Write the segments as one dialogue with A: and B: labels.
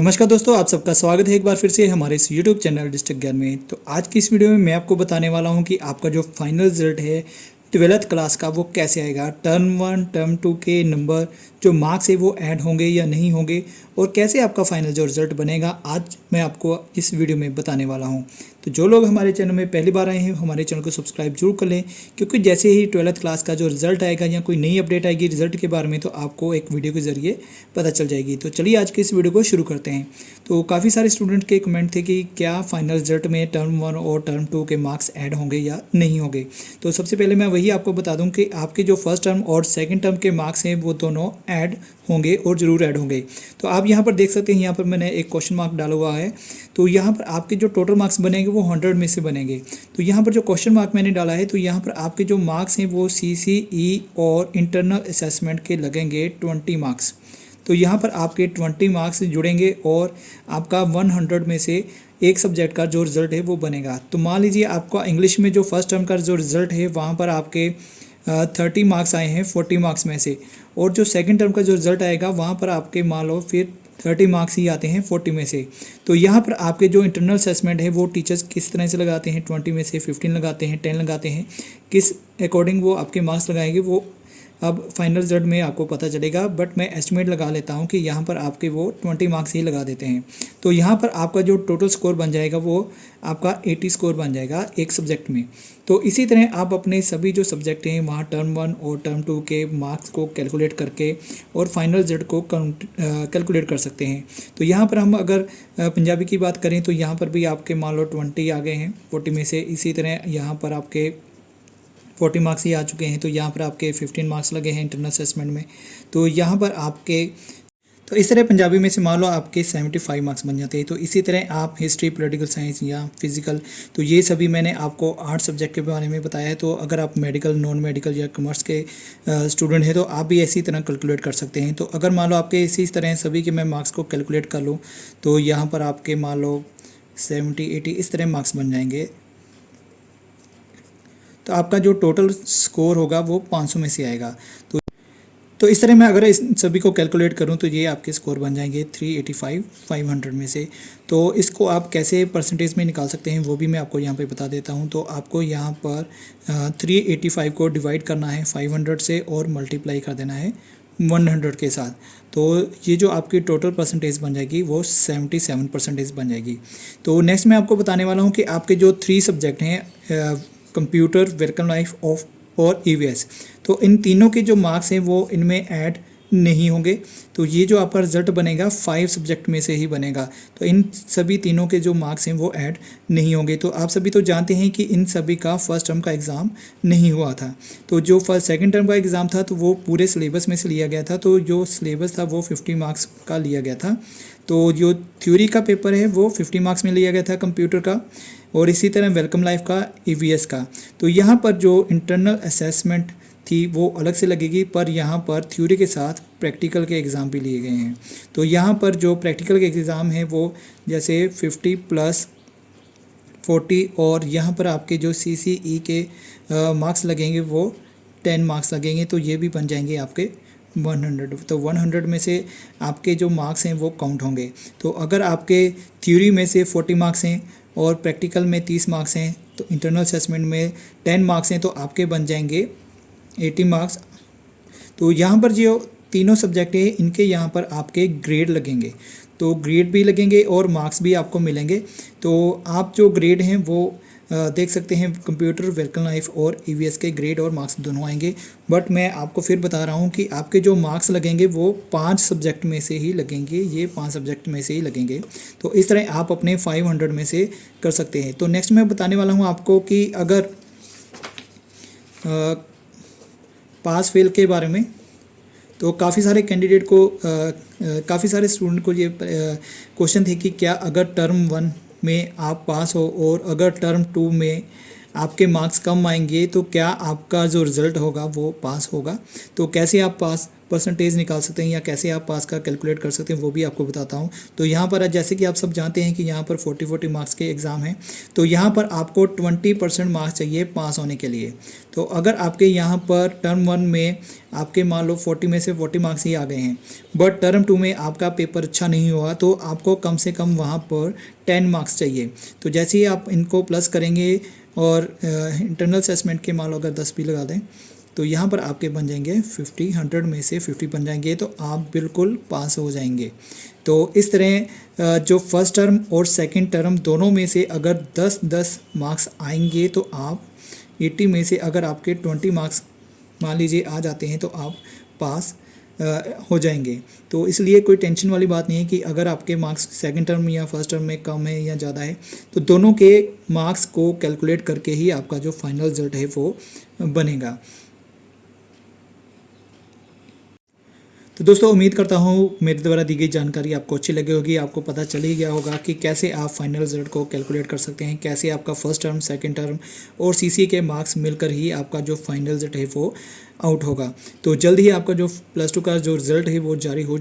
A: नमस्कार दोस्तों, आप सबका स्वागत है एक बार फिर से हमारे इस YouTube चैनल डिस्ट्रिक्ट ज्ञान में। तो आज की इस वीडियो में मैं आपको बताने वाला हूं कि आपका जो फाइनल रिजल्ट है 12th क्लास का वो कैसे आएगा। टर्म 1 टर्म 2 के नंबर जो मार्क्स है वो ऐड होंगे या नहीं होंगे और कैसे आपका फाइनल जो रिजल्ट बनेगा आज मैं आपको इस वीडियो में बताने वाला हूं। तो जो लोग हमारे चैनल में पहली बार आए हैं हमारे चैनल को सब्सक्राइब जरूर कर लें, क्योंकि जैसे ही 12th क्लास का जो रिजल्ट आएगा या कोई नई अपडेट आएगी रिजल्ट के बारे में तो आपको एक वीडियो के ज़रिए पता चल जाएगी। तो चलिए आज के इस वीडियो को शुरू करते हैं। तो काफ़ी सारे स्टूडेंट के कमेंट थे कि क्या फाइनल रिजल्ट में टर्म 1 और टर्म 2 के मार्क्स ऐड होंगे या नहीं होंगे। तो सबसे पहले मैं वही आपको बता दूं कि आपके जो फर्स्ट टर्म और सेकंड टर्म के मार्क्स हैं वो दोनों ऐड होंगे और ज़रूर ऐड होंगे। तो आप यहाँ पर देख सकते हैं, यहाँ पर मैंने एक क्वेश्चन मार्क डाला हुआ है। तो यहाँ पर आपके जो टोटल मार्क्स बनेंगे वो 100 में से बनेंगे। तो यहाँ पर जो क्वेश्चन मार्क मैंने डाला है तो यहाँ पर आपके जो मार्क्स हैं वो CCE और इंटरनल असेसमेंट के लगेंगे 20 मार्क्स। तो यहाँ पर आपके 20 मार्क्स जुड़ेंगे और आपका 100 में से एक सब्जेक्ट का जो रिज़ल्ट है वो बनेगा। तो मान लीजिए आपका इंग्लिश में जो फर्स्ट टर्म का जो रिज़ल्ट है वहाँ पर आपके 30 मार्क्स आए हैं 40 मार्क्स में से, और जो सेकंड टर्म का जो रिज़ल्ट आएगा वहाँ पर आपके मान लो फिर 30 मार्क्स ही आते हैं 40 में से। तो यहाँ पर आपके जो इंटरनल असेसमेंट है वो टीचर्स किस तरह से लगाते हैं, 20 में से 15 लगाते हैं, 10 लगाते हैं, किस अकॉर्डिंग वो आपके मार्क्स लगाएंगे वो अब फाइनल रिजल्ट में आपको पता चलेगा। बट मैं एस्टिमेट लगा लेता हूँ कि यहाँ पर आपके वो 20 मार्क्स ही लगा देते हैं। तो यहाँ पर आपका जो टोटल स्कोर बन जाएगा वो आपका 80 स्कोर बन जाएगा एक सब्जेक्ट में। तो इसी तरह आप अपने सभी जो सब्जेक्ट हैं वहाँ टर्म 1 और टर्म 2 के मार्क्स को कैलकुलेट करके और फाइनल रिजल्ट को कैलकुलेट कर सकते हैं। तो यहाँ पर हम अगर पंजाबी की बात करें तो यहाँ पर भी आपके मान लो 20 आ गए हैं 40 में से। इसी तरह यहाँ पर आपके 40 मार्क्स ही आ चुके हैं। तो यहाँ पर आपके 15 मार्क्स लगे हैं इंटरनल असेसमेंट में। तो यहाँ पर आपके तो इस तरह पंजाबी में से मान लो आपके 75 मार्क्स बन जाते हैं। तो इसी तरह आप हिस्ट्री, पॉलिटिकल साइंस या फिजिकल, तो ये सभी मैंने आपको 8 सब्जेक्ट के बारे में बताया है। तो अगर आप मेडिकल, नॉन मेडिकल या कॉमर्स के स्टूडेंट हैं तो आप भी इसी तरह कैलकुलेट कर सकते हैं। तो अगर मान लो आपके इसी तरह सभी के मैं मार्क्स को कैलकुलेट कर लूँ तो यहाँ पर आपके मान लो 70, 80 इस तरह मार्क्स बन जाएंगे। तो आपका जो टोटल स्कोर होगा वो 500 में से आएगा। तो इस तरह मैं अगर इस सभी को कैलकुलेट करूं तो ये आपके स्कोर बन जाएंगे 385 500 में से। तो इसको आप कैसे परसेंटेज में निकाल सकते हैं वो भी मैं आपको यहाँ पे बता देता हूँ। तो आपको यहाँ पर 385 को डिवाइड करना है 500 से और मल्टीप्लाई कर देना है 100 के साथ। तो ये जो आपकी टोटल परसेंटेज बन जाएगी वो 77% बन जाएगी। तो नेक्स्ट मैं आपको बताने वाला हूँ कि आपके जो 3 सब्जेक्ट हैं कंप्यूटर, वर्किंग लाइफ और EVS, तो इन तीनों के जो मार्क्स हैं वो इनमें ऐड नहीं होंगे। तो ये जो आपका रिजल्ट बनेगा 5 सब्जेक्ट में से ही बनेगा। तो इन सभी तीनों के जो मार्क्स हैं वो ऐड नहीं होंगे। तो आप सभी तो जानते हैं कि इन सभी का फर्स्ट टर्म का एग्ज़ाम नहीं हुआ था। तो जो सेकंड टर्म का एग्ज़ाम था तो वो पूरे सिलेबस में से लिया गया था। तो जो सिलेबस था वो 50 मार्क्स का लिया गया था। तो जो थ्योरी का पेपर है वो 50 मार्क्स में लिया गया था कंप्यूटर का, और इसी तरह वेलकम लाइफ का, EVS का। तो यहाँ पर जो इंटरनल असेसमेंट थी वो अलग से लगेगी, पर यहाँ पर थ्योरी के साथ प्रैक्टिकल के एग्ज़ाम भी लिए गए हैं। तो यहाँ पर जो प्रैक्टिकल के एग्ज़ाम है वो जैसे 50 + 40, और यहाँ पर आपके जो CCE के मार्क्स लगेंगे वो 10 मार्क्स लगेंगे। तो ये भी बन जाएंगे आपके 100। तो 100 में से आपके जो मार्क्स हैं वो काउंट होंगे। तो अगर आपके थ्योरी में से 40 मार्क्स हैं और प्रैक्टिकल में 30 मार्क्स हैं तो इंटरनल असेसमेंट में 10 मार्क्स हैं तो आपके बन जाएंगे 80 मार्क्स। तो यहाँ पर जो तीनों सब्जेक्ट हैं इनके यहाँ पर आपके ग्रेड लगेंगे। तो ग्रेड भी लगेंगे और मार्क्स भी आपको मिलेंगे। तो आप जो ग्रेड हैं वो देख सकते हैं, कंप्यूटर, वर्किंग लाइफ और EVS के ग्रेड और मार्क्स दोनों आएंगे। बट मैं आपको फिर बता रहा हूँ कि आपके जो मार्क्स लगेंगे वो 5 सब्जेक्ट में से ही लगेंगे, ये 5 सब्जेक्ट में से ही लगेंगे। तो इस तरह आप अपने 500 में से कर सकते हैं। तो नेक्स्ट मैं बताने वाला हूँ आपको कि अगर पास फेल के बारे में, तो काफ़ी सारे कैंडिडेट को काफ़ी सारे स्टूडेंट को ये क्वेश्चन थे कि क्या अगर टर्म 1 में आप पास हो और अगर टर्म 2 में आपके मार्क्स कम आएंगे तो क्या आपका जो रिज़ल्ट होगा वो पास होगा। तो कैसे आप पास परसेंटेज निकाल सकते हैं या कैसे आप पास का कैलकुलेट कर सकते हैं वो भी आपको बताता हूं। तो यहाँ पर जैसे कि आप सब जानते हैं कि यहाँ पर 40 मार्क्स के एग्ज़ाम हैं, तो यहाँ पर आपको 20% मार्क्स चाहिए पास होने के लिए। तो अगर आपके यहाँ पर टर्म 1 में आपके मान लो 40 में से 40 मार्क्स ही आ गए हैं, बट टर्म 2 में आपका पेपर अच्छा नहीं हुआ तो आपको कम से कम वहाँ पर 10 मार्क्स चाहिए। तो जैसे ही आप इनको प्लस करेंगे और इंटरनल असेसमेंट के मान लो अगर 10 भी लगा दें तो यहाँ पर आपके बन जाएंगे 50, 100 में से 50 बन जाएंगे, तो आप बिल्कुल पास हो जाएंगे। तो इस तरह जो फर्स्ट टर्म और सेकंड टर्म दोनों में से अगर 10-10 मार्क्स आएंगे तो आप 80 में से अगर आपके 20 मार्क्स मान लीजिए आ जाते हैं तो आप पास हो जाएंगे। तो इसलिए कोई टेंशन वाली बात नहीं है कि अगर आपके मार्क्स सेकंड टर्म या फर्स्ट टर्म में कम है या ज़्यादा है, तो दोनों के मार्क्स को कैलकुलेट करके ही आपका जो फाइनल रिजल्ट है वो बनेगा। तो दोस्तों उम्मीद करता हूँ मेरे द्वारा दी गई जानकारी आपको अच्छी लगी होगी, आपको पता चल ही गया होगा कि कैसे आप फाइनल रिजल्ट को कैलकुलेट कर सकते हैं, कैसे आपका फर्स्ट टर्म, सेकंड टर्म और सीसी के मार्क्स मिलकर ही आपका जो फाइनल रिजल्ट है वो आउट होगा। तो जल्द ही आपका जो +2 का जो रिज़ल्ट है वो जारी हो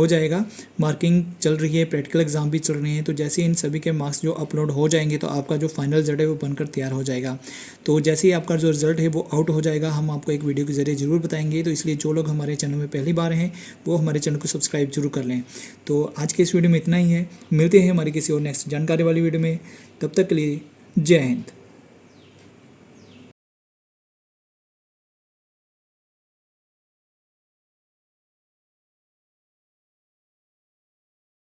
A: जाएगा। मार्किंग चल रही है, प्रैक्टिकल एग्जाम भी चल रहे हैं, तो जैसे इन सभी के मार्क्स जो अपलोड हो जाएंगे तो आपका जो फाइनल रिजल्ट है वो बनकर तैयार हो जाएगा। तो जैसे ही आपका जो रिज़ल्ट है वो आउट हो जाएगा हम आपको एक वीडियो के ज़रिए ज़रूर बताएंगे। तो इसलिए जो लोग हमारे चैनल में पहली बार हैं वो हमारे चैनल को सब्सक्राइब जरूर कर लें। तो आज के इस वीडियो में इतना ही है, मिलते हैं हमारी किसी और नेक्स्ट जानकारी वाली वीडियो में। तब तक के लिए जय हिंद।